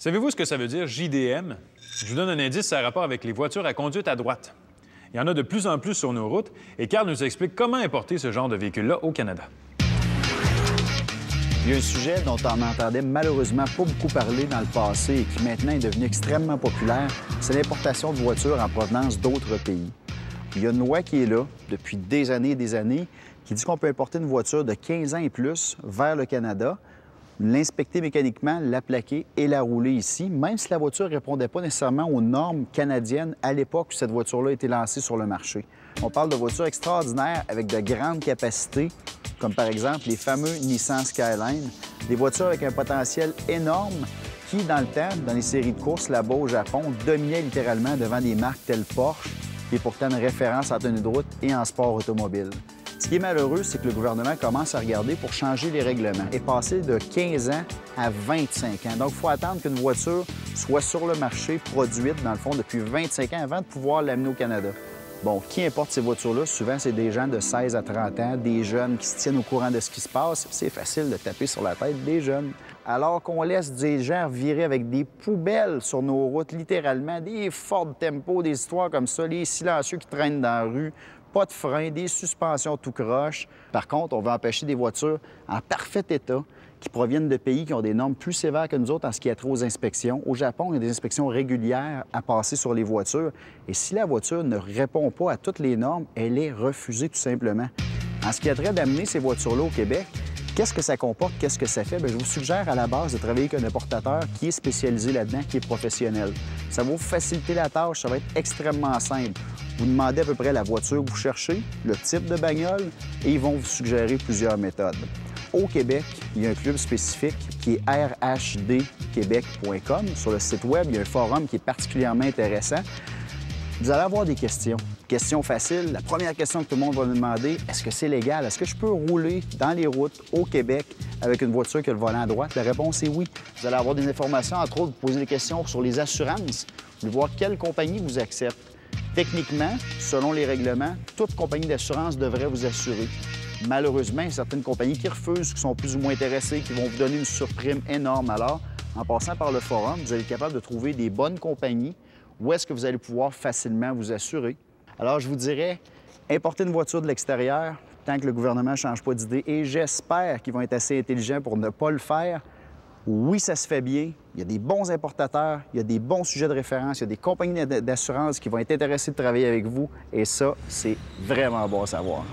Savez-vous ce que ça veut dire, JDM? Je vous donne un indice, ça a rapport avec les voitures à conduite à droite. Il y en a de plus en plus sur nos routes et Carl nous explique comment importer ce genre de véhicule-là au Canada. Il y a un sujet dont on entendait malheureusement pas beaucoup parler dans le passé et qui maintenant est devenu extrêmement populaire, c'est l'importation de voitures en provenance d'autres pays. Il y a une loi qui est là depuis des années, qui dit qu'on peut importer une voiture de 15 ans et plus vers le Canada, l'inspecter mécaniquement, la plaquer et la rouler ici, même si la voiture ne répondait pas nécessairement aux normes canadiennes à l'époque où cette voiture-là a été lancée sur le marché. On parle de voitures extraordinaires avec de grandes capacités, comme par exemple les fameux Nissan Skyline, des voitures avec un potentiel énorme qui, dans le temps, dans les séries de courses là-bas au Japon, dominaient littéralement devant des marques telles Porsche, qui est pourtant une référence en tenue de route et en sport automobile. Ce qui est malheureux, c'est que le gouvernement commence à regarder pour changer les règlements et passer de 15 ans à 25 ans. Donc, il faut attendre qu'une voiture soit sur le marché, produite, dans le fond, depuis 25 ans avant de pouvoir l'amener au Canada. Bon, qui importe ces voitures-là? Souvent, c'est des gens de 16 à 30 ans, des jeunes qui se tiennent au courant de ce qui se passe. C'est facile de taper sur la tête des jeunes. Alors qu'on laisse des gens virer avec des poubelles sur nos routes, littéralement, des Ford Tempo, des histoires comme ça, les silencieux qui traînent dans la rue, pas de frein, des suspensions tout croche. Par contre, on veut empêcher des voitures en parfait état qui proviennent de pays qui ont des normes plus sévères que nous autres en ce qui a trait aux inspections. Au Japon, il y a des inspections régulières à passer sur les voitures. Et si la voiture ne répond pas à toutes les normes, elle est refusée tout simplement. En ce qui a trait d'amener ces voitures-là au Québec, qu'est-ce que ça comporte, qu'est-ce que ça fait? Bien, je vous suggère à la base de travailler avec un importateur qui est spécialisé là-dedans, qui est professionnel. Ça va vous faciliter la tâche, ça va être extrêmement simple. Vous demandez à peu près la voiture que vous cherchez, le type de bagnole, et ils vont vous suggérer plusieurs méthodes. Au Québec, il y a un club spécifique qui est rhdquebec.com. Sur le site Web, il y a un forum qui est particulièrement intéressant. Vous allez avoir des questions. Questions faciles. La première question que tout le monde va nous demander, est-ce que c'est légal? Est-ce que je peux rouler dans les routes au Québec avec une voiture qui a le volant à droite? La réponse est oui. Vous allez avoir des informations, entre autres, vous poser des questions sur les assurances. Vous allez voir quelle compagnie vous accepte. Techniquement, selon les règlements, toute compagnie d'assurance devrait vous assurer. Malheureusement, il y a certaines compagnies qui refusent, qui sont plus ou moins intéressées, qui vont vous donner une surprime énorme. Alors, en passant par le forum, vous allez être capable de trouver des bonnes compagnies où est-ce que vous allez pouvoir facilement vous assurer. Alors, je vous dirais, importer une voiture de l'extérieur, tant que le gouvernement ne change pas d'idée, et j'espère qu'ils vont être assez intelligents pour ne pas le faire. Oui, ça se fait bien. Il y a des bons importateurs, il y a des bons sujets de référence, il y a des compagnies d'assurance qui vont être intéressées de travailler avec vous. Et ça, c'est vraiment bon à savoir.